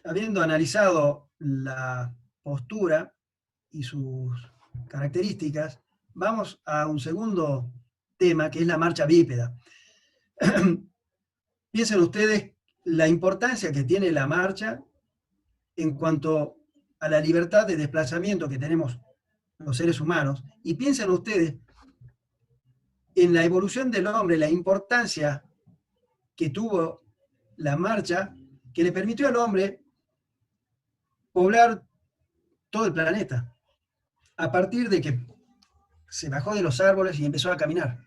habiendo analizado la postura y sus características, vamos a un segundo tema, que es la marcha bípeda. Piensen ustedes la importancia que tiene la marcha en cuanto a la libertad de desplazamiento que tenemos los seres humanos, y piensen ustedes en la evolución del hombre, la importancia que tuvo la marcha, que le permitió al hombre poblar todo el planeta, a partir de que se bajó de los árboles y empezó a caminar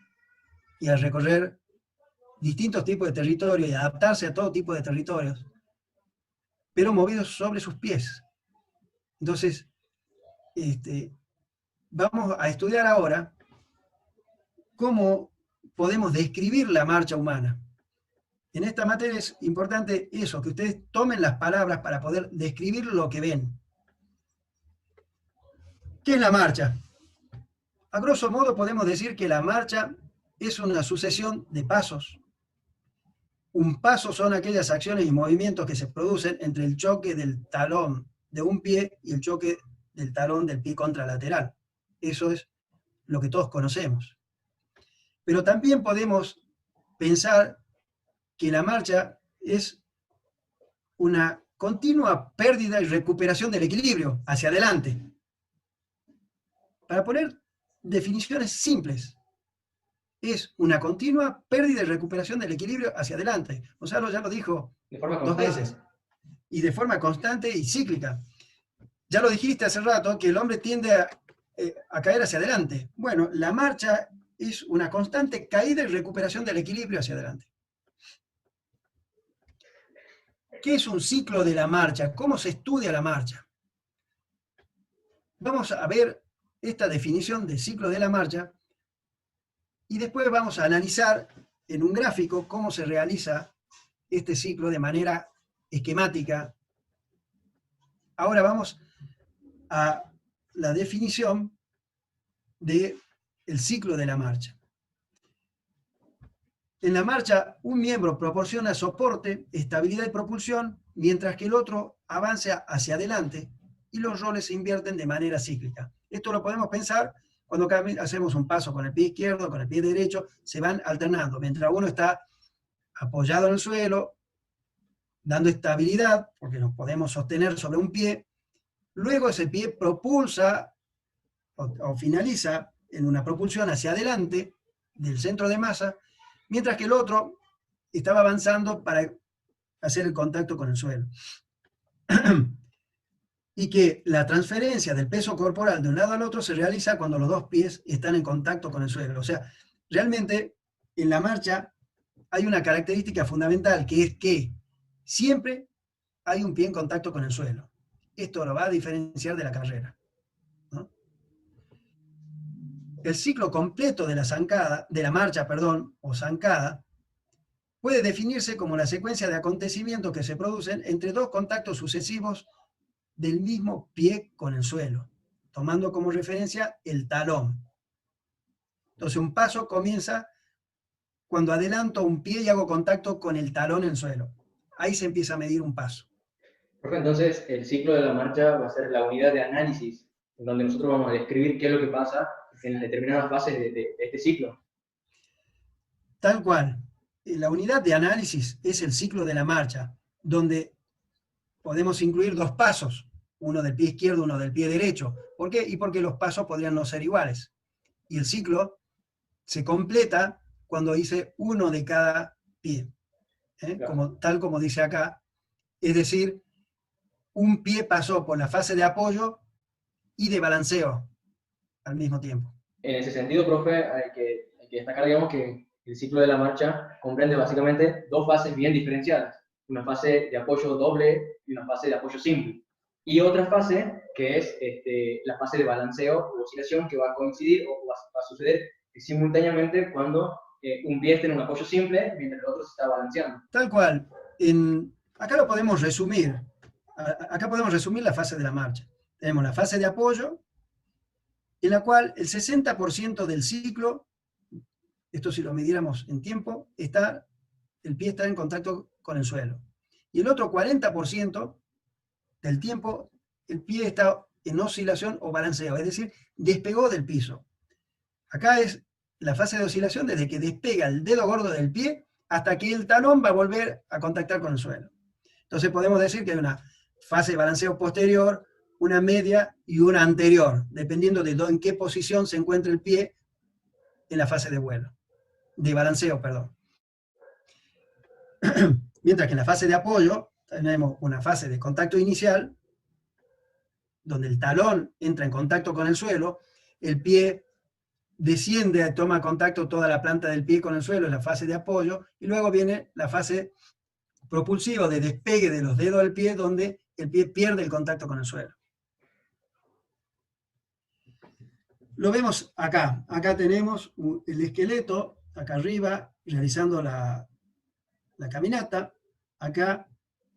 y a recorrer distintos tipos de territorios y adaptarse a todo tipo de territorios, pero movidos sobre sus pies. Entonces, vamos a estudiar ahora cómo podemos describir la marcha humana. En esta materia es importante eso, que ustedes tomen las palabras para poder describir lo que ven. ¿Qué es la marcha? A grosso modo podemos decir que la marcha es una sucesión de pasos. Un paso son aquellas acciones y movimientos que se producen entre el choque del talón de un pie y el choque del talón del pie contralateral. Eso es lo que todos conocemos. Pero también podemos pensar que la marcha es una continua pérdida y recuperación del equilibrio hacia adelante. Para poner definiciones simples, es una continua pérdida y recuperación del equilibrio hacia adelante. Gonzalo ya lo dijo dos veces, y de forma constante y cíclica. Ya lo dijiste hace rato, que el hombre tiende a caer hacia adelante. Bueno, la marcha es una constante caída y recuperación del equilibrio hacia adelante. ¿Qué es un ciclo de la marcha? ¿Cómo se estudia la marcha? Vamos a ver esta definición de ciclo de la marcha y después vamos a analizar en un gráfico cómo se realiza este ciclo de manera esquemática. Ahora vamos a la definición del ciclo de la marcha. En la marcha, un miembro proporciona soporte, estabilidad y propulsión, mientras que el otro avanza hacia adelante y los roles se invierten de manera cíclica. Esto lo podemos pensar cuando hacemos un paso con el pie izquierdo, con el pie derecho, se van alternando. Mientras uno está apoyado en el suelo, dando estabilidad, porque nos podemos sostener sobre un pie, luego ese pie propulsa o finaliza en una propulsión hacia adelante del centro de masa, mientras que el otro estaba avanzando para hacer el contacto con el suelo. Y que la transferencia del peso corporal de un lado al otro se realiza cuando los dos pies están en contacto con el suelo. O sea, realmente en la marcha hay una característica fundamental, que es que siempre hay un pie en contacto con el suelo. Esto lo va a diferenciar de la carrera, ¿no? El ciclo completo de la zancada, de la marcha, perdón, o zancada, puede definirse como la secuencia de acontecimientos que se producen entre dos contactos sucesivos del mismo pie con el suelo, tomando como referencia el talón. Entonces, un paso comienza cuando adelanto un pie y hago contacto con el talón en el suelo. Ahí se empieza a medir un paso. Profe, entonces el ciclo de la marcha va a ser la unidad de análisis, en donde nosotros vamos a describir qué es lo que pasa en las determinadas fases de este ciclo. Tal cual. La unidad de análisis es el ciclo de la marcha, donde podemos incluir dos pasos, uno del pie izquierdo, uno del pie derecho. ¿Por qué? Y porque los pasos podrían no ser iguales. Y el ciclo se completa cuando hice uno de cada pie, Claro. tal como dice acá. Es decir, un pie pasó por la fase de apoyo y de balanceo al mismo tiempo. En ese sentido, profe, hay que destacar, digamos, que el ciclo de la marcha comprende básicamente dos fases bien diferenciadas. Una fase de apoyo doble y una fase de apoyo simple. Y otra fase que es la fase de balanceo o oscilación, que va a coincidir o va a suceder simultáneamente cuando un pie está en un apoyo simple mientras el otro se está balanceando. Tal cual. Acá lo podemos resumir. Acá podemos resumir la fase de la marcha. Tenemos la fase de apoyo, en la cual el 60% del ciclo, esto si lo midiéramos en tiempo, el pie está en contacto con el suelo. Y el otro 40% del tiempo el pie está en oscilación o balanceo, es decir, despegó del piso. Acá es la fase de oscilación desde que despega el dedo gordo del pie hasta que el talón va a volver a contactar con el suelo. Entonces podemos decir que hay una fase de balanceo posterior, una media y una anterior, dependiendo de en qué posición se encuentra el pie en la fase de vuelo, de balanceo, perdón. Mientras que en la fase de apoyo tenemos una fase de contacto inicial, donde el talón entra en contacto con el suelo, el pie desciende, toma contacto toda la planta del pie con el suelo, es la fase de apoyo, y luego viene la fase propulsiva de despegue de los dedos del pie, donde el pie pierde el contacto con el suelo. Lo vemos acá. Acá tenemos el esqueleto, acá arriba, realizando la caminata. Acá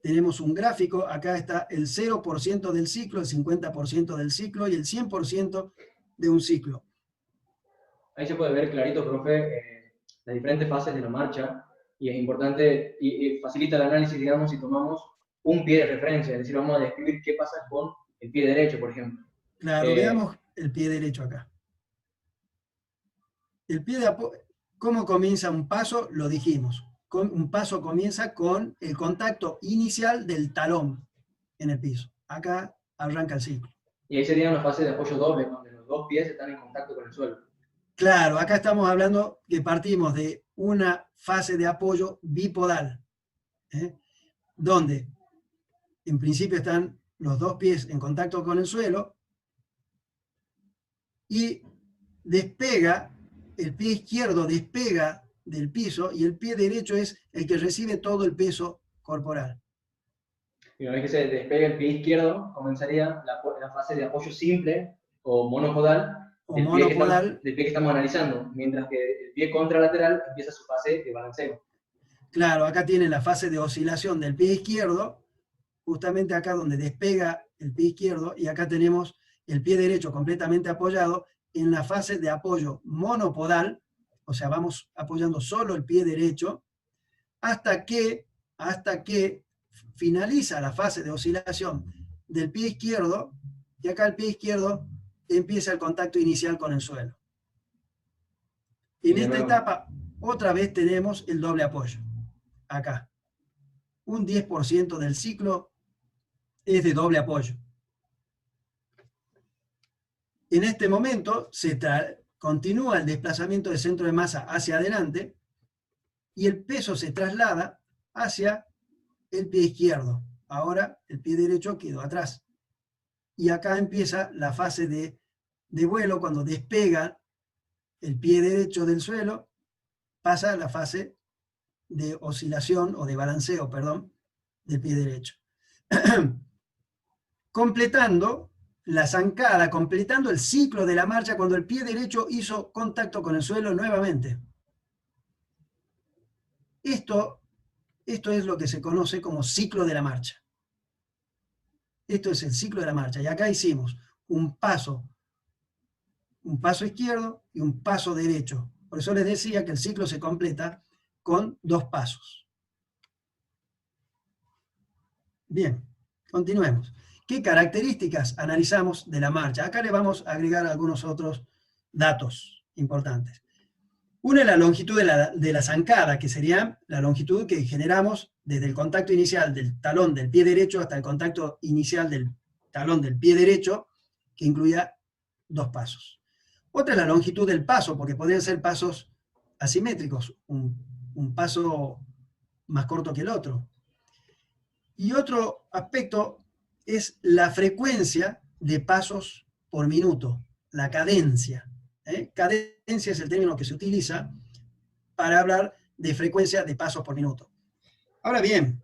tenemos un gráfico, acá está el 0% del ciclo, el 50% del ciclo y el 100% de un ciclo. Ahí se puede ver clarito, profe, las diferentes fases de la marcha, y es importante, y facilita el análisis, digamos, si tomamos un pie de referencia, es decir, vamos a describir qué pasa con el pie derecho, por ejemplo. Claro, veamos el pie derecho acá. El pie de apoyo, ¿cómo comienza un paso? Lo dijimos. Un paso comienza con el contacto inicial del talón en el piso. Acá arranca el ciclo. Y ahí sería una fase de apoyo doble, donde los dos pies están en contacto con el suelo. Claro, acá estamos hablando que partimos de una fase de apoyo bipodal, donde en principio están los dos pies en contacto con el suelo y despega, el pie izquierdo despega del piso y el pie derecho es el que recibe todo el peso corporal. Y una vez que se despega el pie izquierdo, comenzaría la fase de apoyo simple o monopodal del pie que estamos analizando, mientras que el pie contralateral empieza su fase de balanceo. Claro, acá tienen la fase de oscilación del pie izquierdo, justamente acá donde despega el pie izquierdo, y acá tenemos el pie derecho completamente apoyado en la fase de apoyo monopodal, o sea, vamos apoyando solo el pie derecho, hasta que finaliza la fase de oscilación del pie izquierdo, y acá el pie izquierdo empieza el contacto inicial con el suelo. En esta etapa, otra vez tenemos el doble apoyo. Acá. Un 10% del ciclo es de doble apoyo. En este momento continúa el desplazamiento del centro de masa hacia adelante y el peso se traslada hacia el pie izquierdo. Ahora el pie derecho quedó atrás. Y acá empieza la fase de vuelo, cuando despega el pie derecho del suelo, pasa a la fase de oscilación o de balanceo, perdón, del pie derecho. Completando la zancada, completando el ciclo de la marcha cuando el pie derecho hizo contacto con el suelo nuevamente. Esto es lo que se conoce como ciclo de la marcha. Esto es el ciclo de la marcha. Y acá hicimos un paso izquierdo y un paso derecho. Por eso les decía que el ciclo se completa con dos pasos. Bien, continuemos. ¿Qué características analizamos de la marcha? Acá le vamos a agregar algunos otros datos importantes. Una es la longitud de la zancada, que sería la longitud que generamos desde el contacto inicial del talón del pie derecho hasta el contacto inicial del talón del pie derecho, que incluía dos pasos. Otra es la longitud del paso, porque podrían ser pasos asimétricos, un paso más corto que el otro. Y otro aspecto es la frecuencia de pasos por minuto, la cadencia. Cadencia es el término que se utiliza para hablar de frecuencia de pasos por minuto. Ahora bien,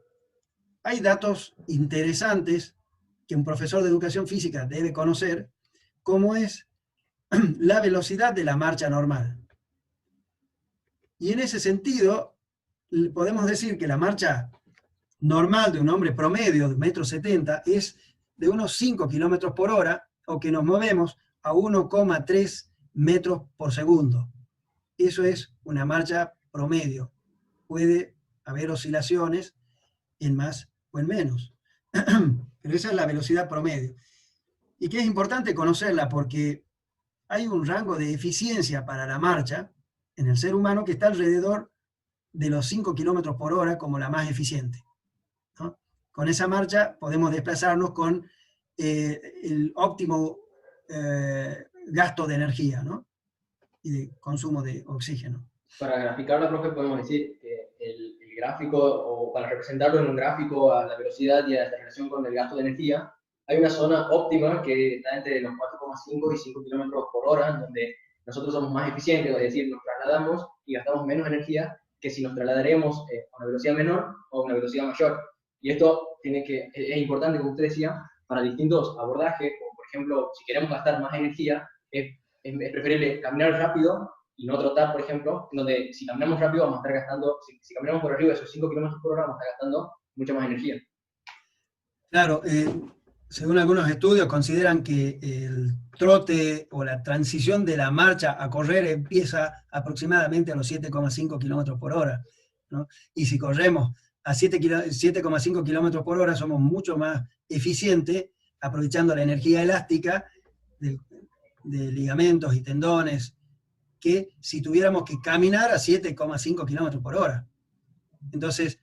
hay datos interesantes que un profesor de educación física debe conocer, como es la velocidad de la marcha normal. Y en ese sentido, podemos decir que la marcha normal de un hombre promedio de 1,70 m es de unos 5 km por hora, o que nos movemos a 1,3 metros por segundo. Eso es una marcha promedio. Puede haber oscilaciones en más o en menos, pero pero esa es la velocidad promedio. Y que es importante conocerla porque hay un rango de eficiencia para la marcha en el ser humano que está alrededor de los 5 kilómetros por hora como la más eficiente, ¿no? Con esa marcha podemos desplazarnos con el óptimo gasto de energía, ¿no? Y de consumo de oxígeno. Para graficarlo, profe, podemos decir que el gráfico, o para representarlo en un gráfico a la velocidad y a esta relación con el gasto de energía, hay una zona óptima que está entre los 4,5 y 5 kilómetros por hora, donde nosotros somos más eficientes, es decir, nos trasladamos y gastamos menos energía que si nos trasladaremos a una velocidad menor o a una velocidad mayor. Y esto es importante, como usted decía, para distintos abordajes, como por ejemplo, si queremos gastar más energía, es preferible caminar rápido y no trotar, por ejemplo, donde si caminamos rápido vamos a estar gastando, si caminamos por arriba de esos 5 kilómetros por hora, vamos a estar gastando mucha más energía. Claro, según algunos estudios consideran que el trote o la transición de la marcha a correr empieza aproximadamente a los 7,5 kilómetros por hora, ¿no? Y si corremos a 7,5 kilómetros por hora somos mucho más eficientes aprovechando la energía elástica de ligamentos y tendones que si tuviéramos que caminar a 7,5 kilómetros por hora. Entonces,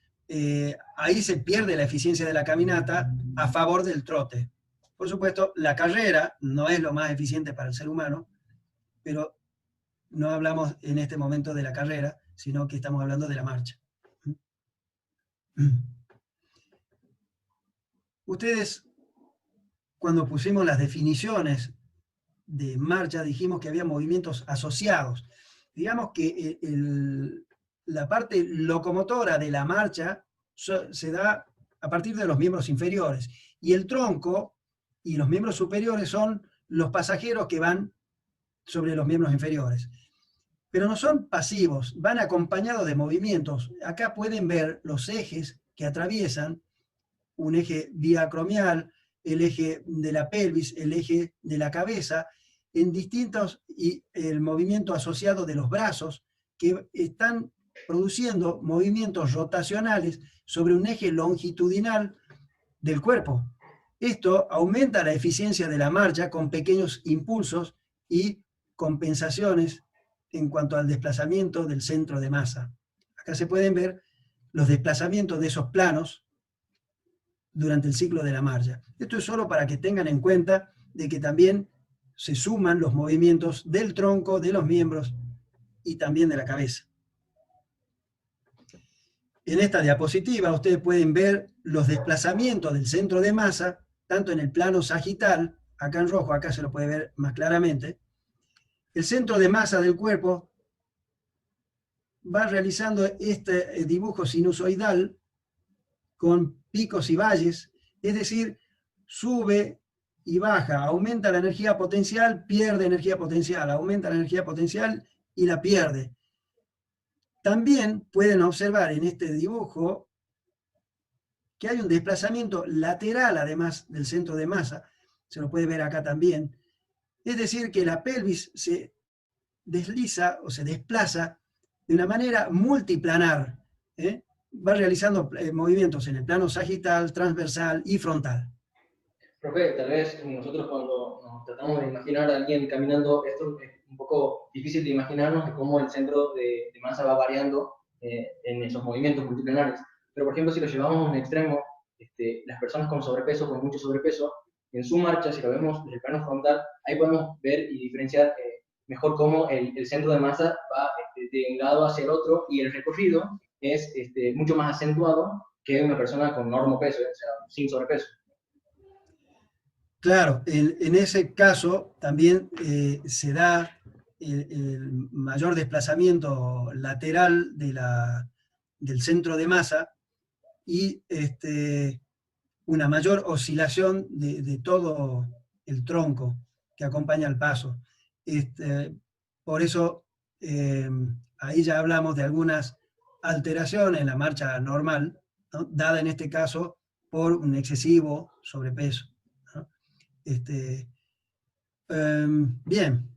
ahí se pierde la eficiencia de la caminata a favor del trote. Por supuesto, la carrera no es lo más eficiente para el ser humano, pero no hablamos en este momento de la carrera, sino que estamos hablando de la marcha. Ustedes, cuando pusimos las definiciones de marcha, dijimos que había movimientos asociados. Digamos que la parte locomotora de la marcha se da a partir de los miembros inferiores, y el tronco y los miembros superiores son los pasajeros que van sobre los miembros inferiores. Pero no son pasivos, van acompañados de movimientos. Acá pueden ver los ejes que atraviesan, un eje biacromial, el eje de la pelvis, el eje de la cabeza, en distintos, y el movimiento asociado de los brazos, que están produciendo movimientos rotacionales sobre un eje longitudinal del cuerpo. Esto aumenta la eficiencia de la marcha con pequeños impulsos y compensaciones en cuanto al desplazamiento del centro de masa. Acá se pueden ver los desplazamientos de esos planos durante el ciclo de la marcha. Esto es solo para que tengan en cuenta de que también se suman los movimientos del tronco, de los miembros y también de la cabeza. En esta diapositiva ustedes pueden ver los desplazamientos del centro de masa, tanto en el plano sagital, acá en rojo, acá se lo puede ver más claramente. El centro de masa del cuerpo va realizando este dibujo sinusoidal con picos y valles, es decir, sube y baja, aumenta la energía potencial, pierde energía potencial, aumenta la energía potencial y la pierde. También pueden observar en este dibujo que hay un desplazamiento lateral además del centro de masa, se lo puede ver acá también, es decir, que la pelvis se desliza o se desplaza de una manera multiplanar, ¿eh? Va realizando movimientos en el plano sagital, transversal y frontal. Profe, tal vez nosotros cuando nos tratamos de imaginar a alguien caminando, esto es un poco difícil de imaginarnos de cómo el centro de masa va variando en esos movimientos multiplenares. Pero, por ejemplo, si lo llevamos a un extremo, las personas con sobrepeso, con mucho sobrepeso, en su marcha, si lo vemos desde el plano frontal, ahí podemos ver y diferenciar mejor cómo el centro de masa va de un lado hacia el otro y el recorrido es mucho más acentuado que una persona con normopeso, o sea, sin sobrepeso. Claro, en ese caso también se da el mayor desplazamiento lateral del centro de masa y una mayor oscilación de todo el tronco que acompaña al paso. Por eso ahí ya hablamos de algunas alteraciones en la marcha normal, ¿no? Dada en este caso por un excesivo sobrepeso, ¿no? Bien,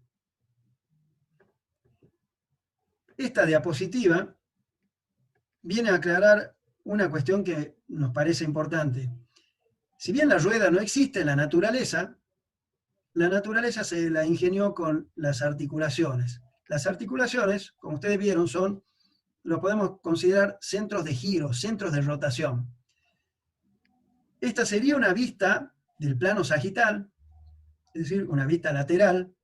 esta diapositiva viene a aclarar una cuestión que nos parece importante. Si bien la rueda no existe en la naturaleza se la ingenió con las articulaciones. Las articulaciones, como ustedes vieron, lo podemos considerar centros de giro, centros de rotación. Esta sería una vista del plano sagital, es decir, una vista lateral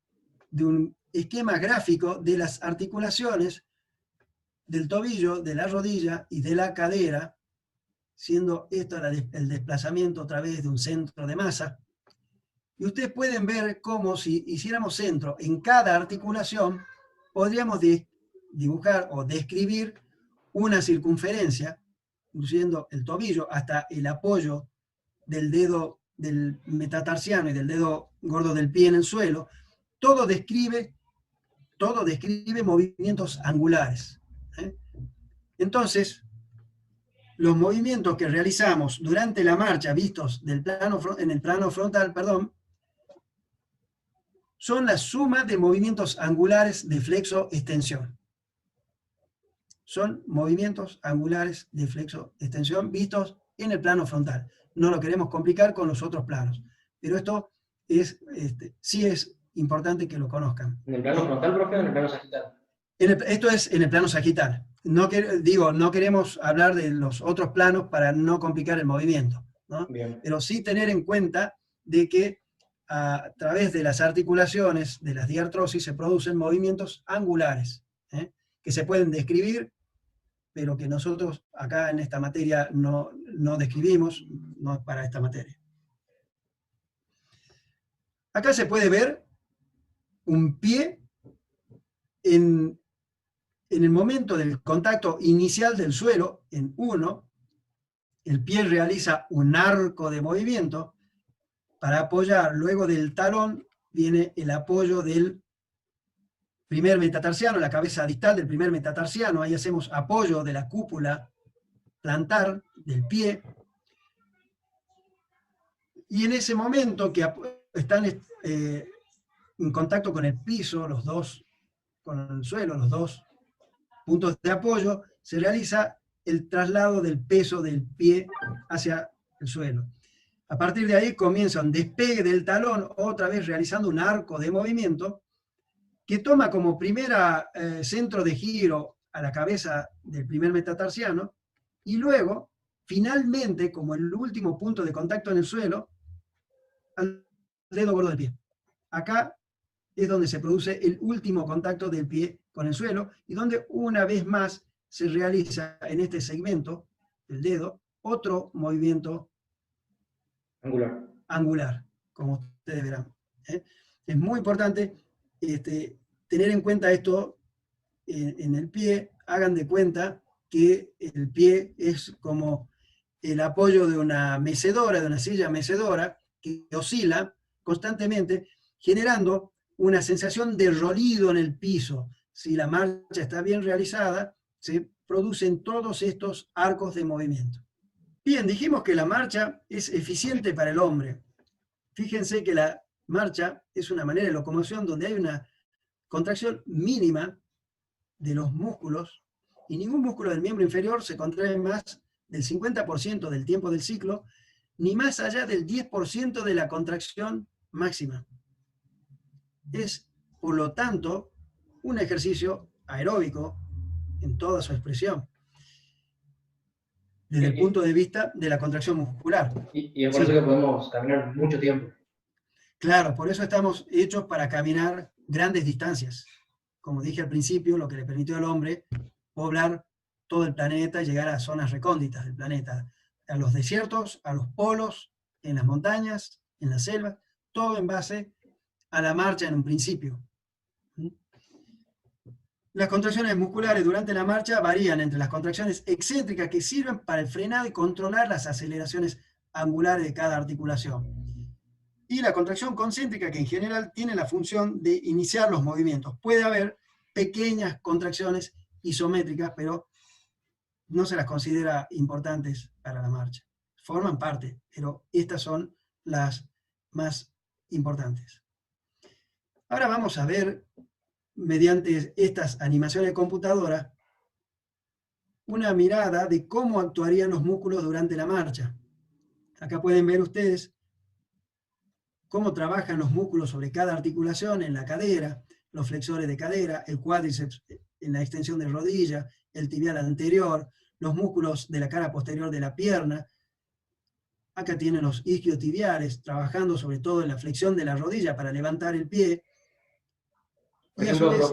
de un esquema gráfico de las articulaciones del tobillo, de la rodilla y de la cadera, siendo esto el desplazamiento a través de un centro de masa. Y ustedes pueden ver cómo si hiciéramos centro en cada articulación, podríamos dibujar o describir una circunferencia, incluyendo el tobillo hasta el apoyo del dedo del metatarsiano y del dedo gordo del pie en el suelo. Todo describe movimientos angulares. Entonces, los movimientos que realizamos durante la marcha, vistos en el plano frontal, son la suma de movimientos angulares de flexo-extensión. Son movimientos angulares de flexo-extensión vistos en el plano frontal. No lo queremos complicar con los otros planos, pero esto sí es importante que lo conozcan. ¿En el plano frontal, profe, o en el plano sagital? Esto es en el plano sagital. No queremos hablar de los otros planos para no complicar el movimiento, ¿no? Pero sí tener en cuenta de que a través de las articulaciones, de las diartrosis, se producen movimientos angulares, que se pueden describir, pero que nosotros acá en esta materia no describimos, no es para esta materia. Acá se puede ver un pie en el momento del contacto inicial del suelo, en 1, el pie realiza un arco de movimiento para apoyar. Luego del talón viene el apoyo del primer metatarsiano, la cabeza distal del primer metatarsiano. Ahí hacemos apoyo de la cúpula plantar del pie. Y en ese momento que están en contacto con el piso, con el suelo, los dos puntos de apoyo, se realiza el traslado del peso del pie hacia el suelo. A partir de ahí comienza un despegue del talón, otra vez realizando un arco de movimiento, que toma como primera centro de giro a la cabeza del primer metatarsiano, y luego, finalmente, como el último punto de contacto en el suelo, al dedo gordo del pie. Acá es donde se produce el último contacto del pie con el suelo, y donde una vez más se realiza en este segmento del dedo otro movimiento angular, como ustedes verán. Es muy importante tener en cuenta esto en el pie. Hagan de cuenta que el pie es como el apoyo de una mecedora, de una silla mecedora, que oscila constantemente, generando una sensación de rolido en el piso. Si la marcha está bien realizada, se producen todos estos arcos de movimiento. Bien, dijimos que la marcha es eficiente para el hombre. Fíjense que la marcha es una manera de locomoción donde hay una contracción mínima de los músculos, y ningún músculo del miembro inferior se contrae más del 50% del tiempo del ciclo, ni más allá del 10% de la contracción máxima. Es, por lo tanto, un ejercicio aeróbico en toda su expresión, desde el punto de vista de la contracción muscular. Y es por eso que podemos caminar mucho tiempo. Claro, por eso estamos hechos para caminar grandes distancias. Como dije al principio, lo que le permitió al hombre poblar todo el planeta y llegar a zonas recónditas del planeta, a los desiertos, a los polos, en las montañas, en las selvas, todo en base a la marcha en un principio. Las contracciones musculares durante la marcha varían entre las contracciones excéntricas, que sirven para el frenado y controlar las aceleraciones angulares de cada articulación, y la contracción concéntrica, que en general tiene la función de iniciar los movimientos. Puede haber pequeñas contracciones isométricas, pero no se las considera importantes para la marcha. Forman parte, pero estas son las más importantes. Ahora vamos a ver, mediante estas animaciones de computadora, una mirada de cómo actuarían los músculos durante la marcha. Acá pueden ver ustedes cómo trabajan los músculos sobre cada articulación en la cadera, los flexores de cadera, el cuádriceps en la extensión de rodilla, el tibial anterior, los músculos de la cara posterior de la pierna. Acá tienen los isquiotibiales trabajando sobre todo en la flexión de la rodilla para levantar el pie. Por Y a su ejemplo, vez,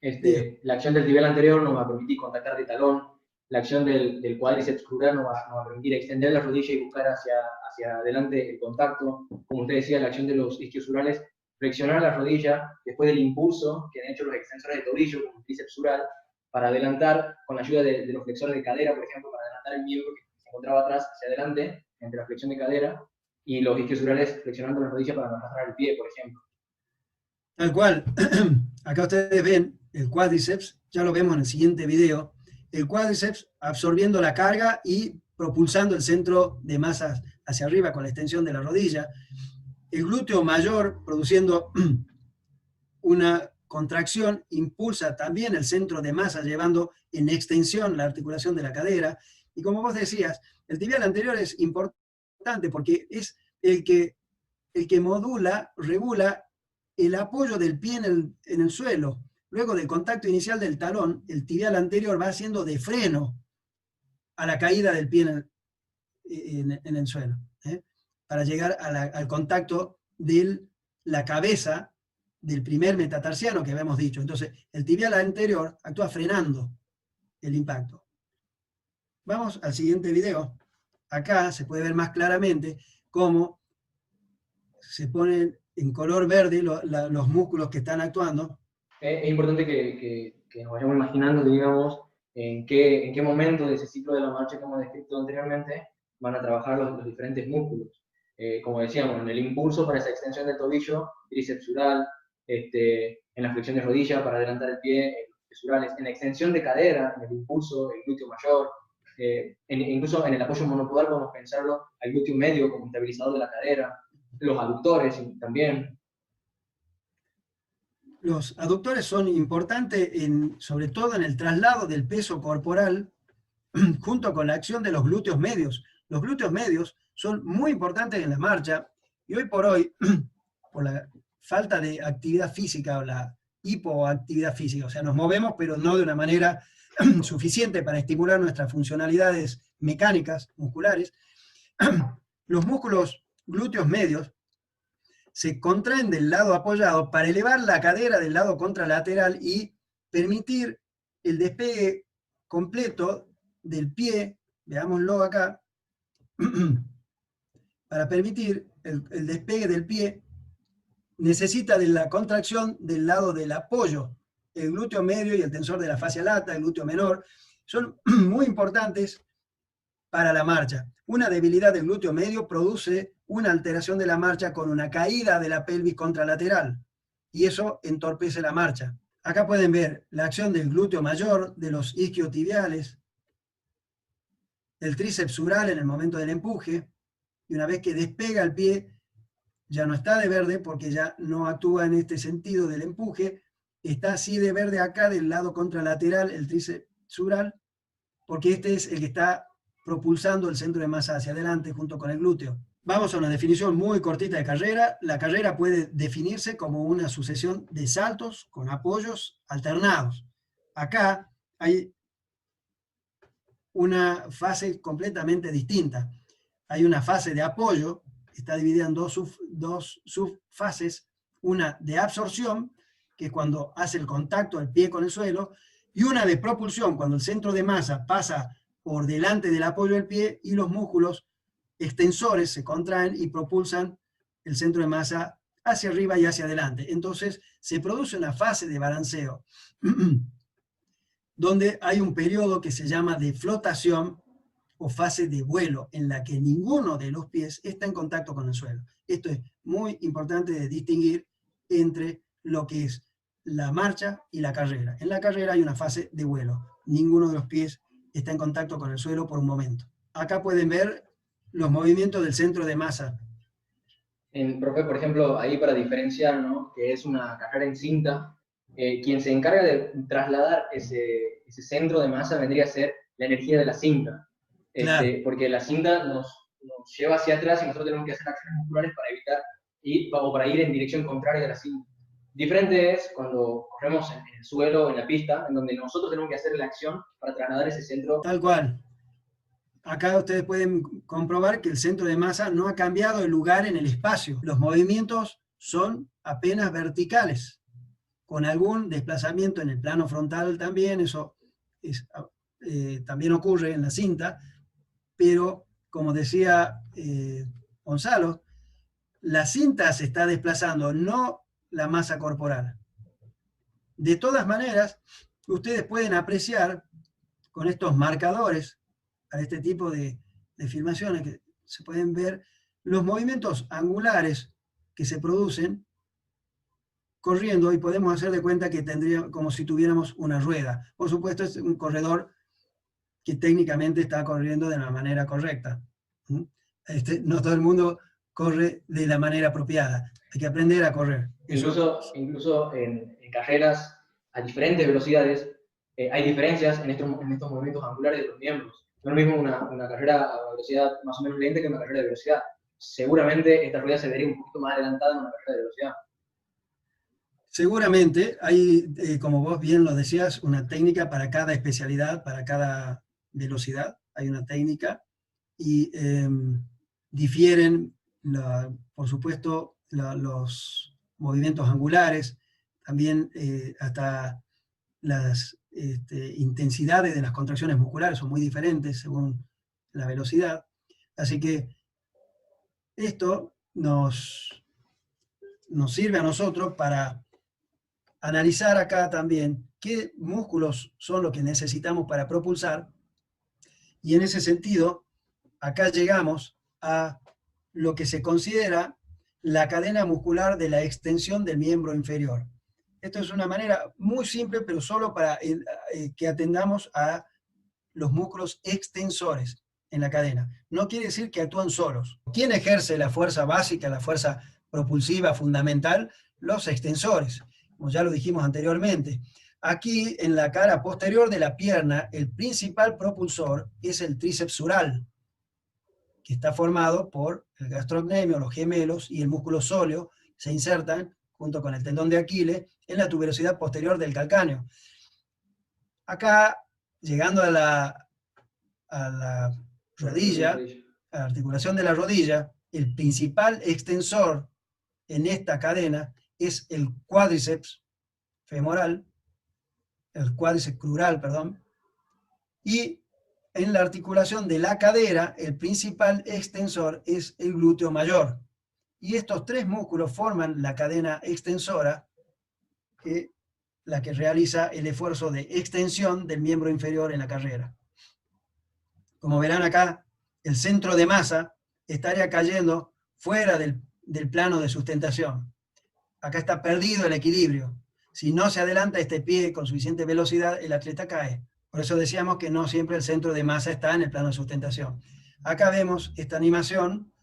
profe, diga, la acción del tibial anterior nos va a permitir contactar de talón, la acción del cuádriceps crural nos va a permitir extender la rodilla y buscar hacia adelante el contacto. Como usted decía, la acción de los isquiosurales, flexionar la rodilla después del impulso que han hecho los extensores de tobillo, como el tríceps sural, para adelantar con la ayuda de los flexores de cadera, por ejemplo, para adelantar el miembro que se encontraba atrás hacia adelante, entre la flexión de cadera, y los isquiosurales flexionando la rodilla para arrastrar el pie, por ejemplo. tal cual, acá ustedes ven el cuádriceps, ya lo vemos en el siguiente video, el cuádriceps absorbiendo la carga y propulsando el centro de masa hacia arriba con la extensión de la rodilla, el glúteo mayor produciendo una contracción, impulsa también el centro de masa llevando en extensión la articulación de la cadera, y como vos decías, el tibial anterior es importante porque es el que modula, regula el apoyo del pie en el suelo. Luego del contacto inicial del talón, el tibial anterior va haciendo de freno a la caída del pie en el suelo, ¿eh? Para llegar al contacto de la cabeza del primer metatarsiano que habíamos dicho. Entonces, el tibial anterior actúa frenando el impacto. Vamos al siguiente video. Acá se puede ver más claramente cómo se ponen en color verde los músculos que están actuando. Es importante que nos vayamos imaginando, digamos, en qué momento de ese ciclo de la marcha que hemos descrito anteriormente van a trabajar los diferentes músculos. Como decíamos, en el impulso para esa extensión del tobillo, tríceps sural, en la flexión de rodilla para adelantar el pie, surales, en la extensión de cadera, en el impulso, el glúteo mayor, incluso en el apoyo monopodal podemos pensarlo al glúteo medio como estabilizador de la cadera, los aductores también. Los aductores son importantes sobre todo en el traslado del peso corporal junto con la acción de los glúteos medios. Los glúteos medios son muy importantes en la marcha y hoy por hoy, por la falta de actividad física o la hipoactividad física, o sea, nos movemos pero no de una manera suficiente para estimular nuestras funcionalidades mecánicas, musculares, los músculos glúteos medios se contraen del lado apoyado para elevar la cadera del lado contralateral y permitir el despegue completo del pie, veámoslo acá, para permitir el despegue del pie necesita de la contracción del lado del apoyo, el glúteo medio y el tensor de la fascia lata, el glúteo menor, son muy importantes para la marcha. Una debilidad del glúteo medio produce una alteración de la marcha con una caída de la pelvis contralateral y eso entorpece la marcha. Acá pueden ver la acción del glúteo mayor, de los isquiotibiales, el tríceps sural en el momento del empuje, y una vez que despega el pie, ya no está de verde porque ya no actúa en este sentido del empuje, está así de verde acá del lado contralateral, el tríceps sural, porque este es el que está propulsando el centro de masa hacia adelante junto con el glúteo. Vamos a una definición muy cortita de carrera. La carrera puede definirse como una sucesión de saltos con apoyos alternados. Acá hay una fase completamente distinta. Hay una fase de apoyo, está dividida en dos subfases, una de absorción, que es cuando hace el contacto del pie con el suelo, y una de propulsión, cuando el centro de masa pasa por delante del apoyo del pie y los músculos extensores se contraen y propulsan el centro de masa hacia arriba y hacia adelante. Entonces se produce una fase de balanceo, donde hay un periodo que se llama de flotación o fase de vuelo, en la que ninguno de los pies está en contacto con el suelo. Esto es muy importante de distinguir entre lo que es la marcha y la carrera. En la carrera hay una fase de vuelo. Ninguno de los pies está en contacto con el suelo por un momento. Acá pueden ver los movimientos del centro de masa. Profe, por ejemplo, ahí para diferenciar, ¿no?, que es una carrera en cinta, quien se encarga de trasladar ese centro de masa vendría a ser la energía de la cinta. Claro. Porque la cinta nos nos lleva hacia atrás y nosotros tenemos que hacer acciones musculares para evitar o para ir en dirección contraria de la cinta. Diferente es cuando corremos en el suelo, en la pista, en donde nosotros tenemos que hacer la acción para trasladar ese centro. Tal cual. Acá ustedes pueden comprobar que el centro de masa no ha cambiado de lugar en el espacio. Los movimientos son apenas verticales, con algún desplazamiento en el plano frontal también, eso también ocurre en la cinta, pero como decía Gonzalo, la cinta se está desplazando, no la masa corporal. De todas maneras, ustedes pueden apreciar con estos marcadores a este tipo de filmaciones que se pueden ver los movimientos angulares que se producen corriendo, y podemos hacer de cuenta que tendría como si tuviéramos una rueda. Por supuesto, es un corredor que técnicamente está corriendo de la manera correcta. No todo el mundo corre de la manera apropiada. Hay que aprender a correr. Incluso en carreras a diferentes velocidades, hay diferencias en estos movimientos angulares de los miembros. No es lo mismo una carrera a velocidad más o menos lenta que una carrera de velocidad. Seguramente esta rueda se vería un poquito más adelantada en una carrera de velocidad. Seguramente hay, como vos bien lo decías, una técnica para cada especialidad, para cada velocidad. Hay una técnica y difieren, por supuesto, los movimientos angulares, también hasta las intensidades de las contracciones musculares son muy diferentes según la velocidad. Así que esto nos sirve a nosotros para analizar acá también qué músculos son los que necesitamos para propulsar, y en ese sentido, acá llegamos a lo que se considera la cadena muscular de la extensión del miembro inferior. Esto es una manera muy simple, pero solo para que atendamos a los músculos extensores en la cadena. No quiere decir que actúan solos. ¿Quién ejerce la fuerza básica, la fuerza propulsiva fundamental? Los extensores, como ya lo dijimos anteriormente. Aquí en la cara posterior de la pierna, el principal propulsor es el tríceps sural, que está formado por el gastrocnemio, los gemelos y el músculo sóleo, se insertan junto con el tendón de Aquiles en la tuberosidad posterior del calcáneo. Acá, llegando a la rodilla, a la articulación de la rodilla, el principal extensor en esta cadena es el cuádriceps femoral, el cuádriceps crural, perdón, y en la articulación de la cadera, el principal extensor es el glúteo mayor. Y estos tres músculos forman la cadena extensora, la que realiza el esfuerzo de extensión del miembro inferior en la carrera. Como verán acá, el centro de masa estaría cayendo fuera del plano de sustentación. Acá está perdido el equilibrio. Si no se adelanta este pie con suficiente velocidad, el atleta cae. Por eso decíamos que no siempre el centro de masa está en el plano de sustentación. Acá vemos esta animación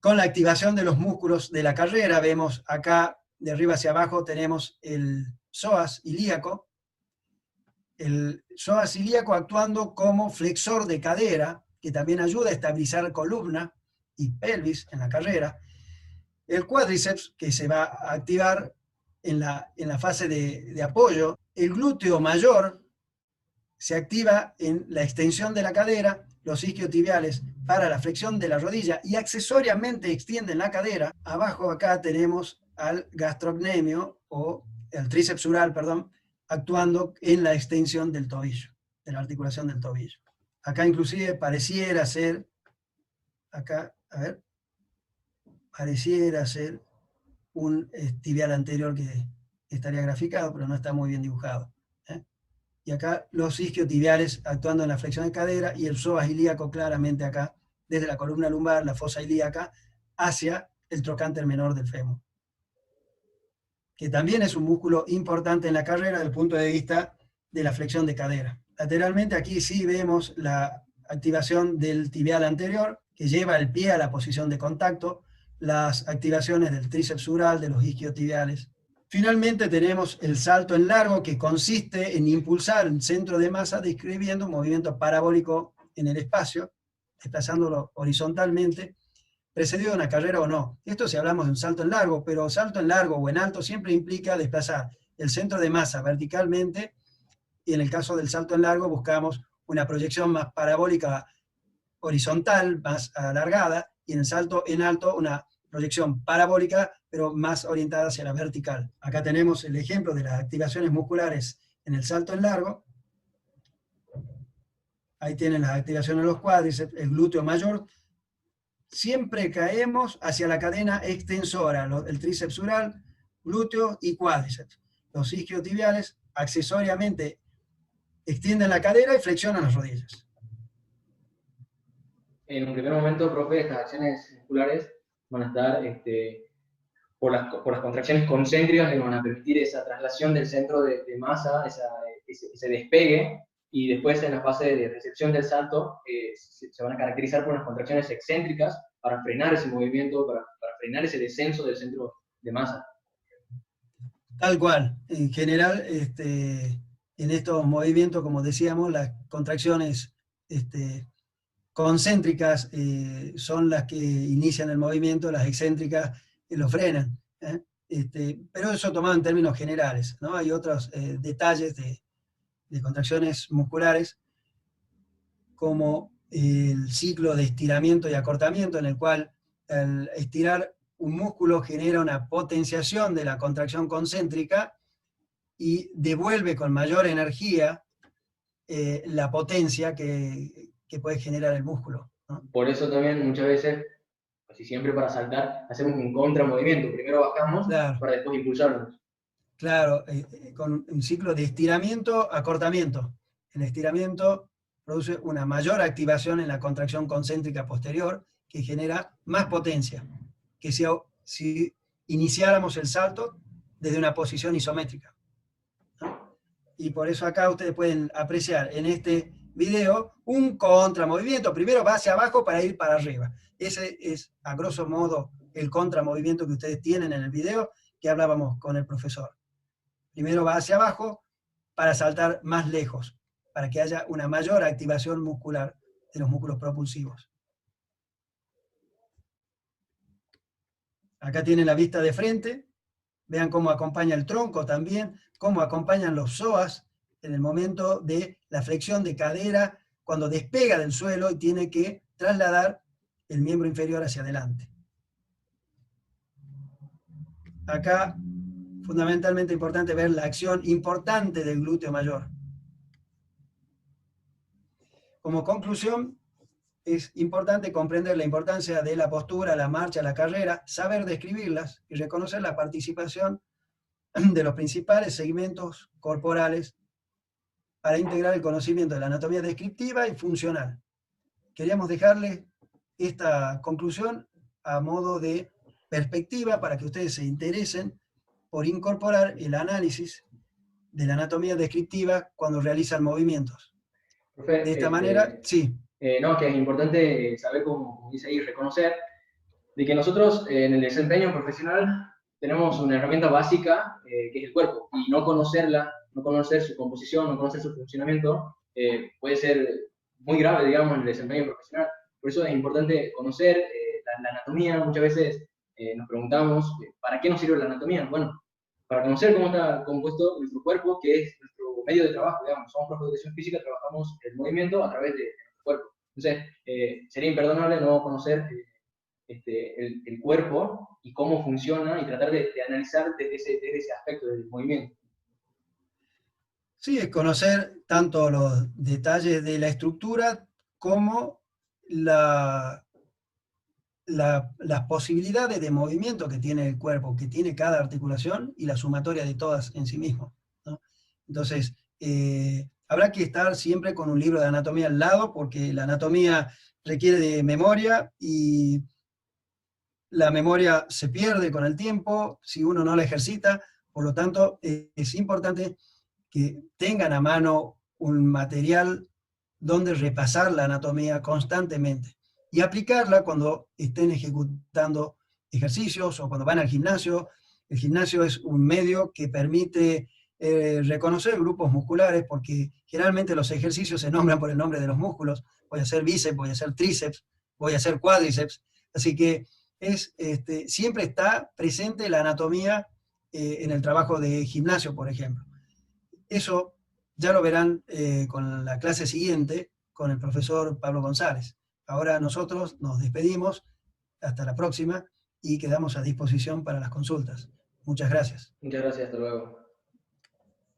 con la activación de los músculos de la carrera. Vemos acá, de arriba hacia abajo, tenemos el psoas ilíaco. El psoas ilíaco actuando como flexor de cadera, que también ayuda a estabilizar columna y pelvis en la carrera. El cuádriceps, que se va a activar en la fase de apoyo. El glúteo mayor se activa en la extensión de la cadera, los isquiotibiales para la flexión de la rodilla y accesoriamente extienden la cadera. Abajo acá tenemos al gastrocnemio o el tríceps sural, perdón, actuando en la extensión del tobillo, de la articulación del tobillo. Acá inclusive pareciera ser, acá, a ver, pareciera ser un tibial anterior que estaría graficado, pero no está muy bien dibujado. Y acá los isquiotibiales actuando en la flexión de cadera y el psoas ilíaco claramente acá, desde la columna lumbar, la fosa ilíaca, hacia el trocánter menor del fémur, que también es un músculo importante en la carrera desde el punto de vista de la flexión de cadera. Lateralmente aquí sí vemos la activación del tibial anterior, que lleva el pie a la posición de contacto, las activaciones del tríceps sural, de los isquiotibiales. Finalmente tenemos el salto en largo, que consiste en impulsar el centro de masa describiendo un movimiento parabólico en el espacio. desplazándolo horizontalmente, precedido de una carrera o no. Esto si hablamos de un salto en largo, pero salto en largo o en alto siempre implica desplazar el centro de masa verticalmente, y en el caso del salto en largo buscamos una proyección más parabólica horizontal, más alargada, y en el salto en alto una proyección parabólica, pero más orientada hacia la vertical. Acá tenemos el ejemplo de las activaciones musculares en el salto en largo. Ahí tienen las activaciones de los cuádriceps, el glúteo mayor. Siempre caemos hacia la cadena extensora, el tríceps sural, glúteo y cuádriceps. Los isquiotibiales accesoriamente extienden la cadera y flexionan las rodillas. En un primer momento, profe, estas acciones musculares van a estar por las contracciones concéntricas que van a permitir esa traslación del centro de masa, ese despegue, y después en la fase de recepción del salto se van a caracterizar por unas contracciones excéntricas para frenar ese movimiento, para frenar ese descenso del centro de masa. Tal cual. En general, en estos movimientos, como decíamos, las contracciones concéntricas son las que inician el movimiento, las excéntricas lo frenan. Pero eso tomado en términos generales, ¿no? Hay otros detalles de contracciones musculares, como el ciclo de estiramiento y acortamiento, en el cual al estirar un músculo genera una potenciación de la contracción concéntrica y devuelve con mayor energía la potencia que puede generar el músculo, ¿no? Por eso también muchas veces, casi siempre para saltar, hacemos un contramovimiento. Primero bajamos Claro, para después impulsarnos. claro, con un ciclo de estiramiento, acortamiento. El estiramiento produce una mayor activación en la contracción concéntrica posterior, que genera más potencia que si iniciáramos el salto desde una posición isométrica, ¿no? Y por eso acá ustedes pueden apreciar en este video un contramovimiento. Primero va hacia abajo para ir para arriba. Ese es, a grosso modo, el contramovimiento que ustedes tienen en el video que hablábamos con el profesor. Primero va hacia abajo para saltar más lejos, para que haya una mayor activación muscular de los músculos propulsivos. Acá tienen la vista de frente, vean cómo acompaña el tronco también, cómo acompañan los psoas en el momento de la flexión de cadera, cuando despega del suelo y tiene que trasladar el miembro inferior hacia adelante. Acá, fundamentalmente importante ver la acción importante del glúteo mayor. Como conclusión, es importante comprender la importancia de la postura, la marcha, la carrera, saber describirlas y reconocer la participación de los principales segmentos corporales para integrar el conocimiento de la anatomía descriptiva y funcional. Queríamos dejarles esta conclusión a modo de perspectiva para que ustedes se interesen por incorporar el análisis de la anatomía descriptiva cuando realizan movimientos. Profe, De esta manera, sí. No, que es importante saber, como dice ahí, reconocer de que nosotros en el desempeño profesional tenemos una herramienta básica que es el cuerpo, y no conocerla, no conocer su composición, no conocer su funcionamiento, puede ser muy grave, digamos, en el desempeño profesional. Por eso es importante conocer la anatomía. Muchas veces nos preguntamos, ¿para qué nos sirve la anatomía? Bueno, para conocer cómo está compuesto nuestro cuerpo, que es nuestro medio de trabajo, digamos. Somos profesores de educación física, trabajamos el movimiento a través de nuestro cuerpo. Entonces, sería imperdonable no conocer el cuerpo y cómo funciona, y tratar de analizar desde ese aspecto del movimiento. Sí, es conocer tanto los detalles de la estructura como las posibilidades de movimiento que tiene el cuerpo, que tiene cada articulación, y la sumatoria de todas en sí mismo, ¿no? Entonces, habrá que estar siempre con un libro de anatomía al lado, porque la anatomía requiere de memoria, y la memoria se pierde con el tiempo si uno no la ejercita. Por lo tanto, es importante que tengan a mano un material donde repasar la anatomía constantemente y aplicarla cuando estén ejecutando ejercicios o cuando van al gimnasio. El gimnasio es un medio que permite reconocer grupos musculares, porque generalmente los ejercicios se nombran por el nombre de los músculos, voy a hacer bíceps, voy a hacer tríceps, voy a hacer cuádriceps. Así que siempre está presente la anatomía en el trabajo de gimnasio, por ejemplo. Eso ya lo verán con la clase siguiente, con el profesor Pablo González. Ahora nosotros nos despedimos, hasta la próxima, y quedamos a disposición para las consultas. Muchas gracias. Muchas gracias, hasta luego.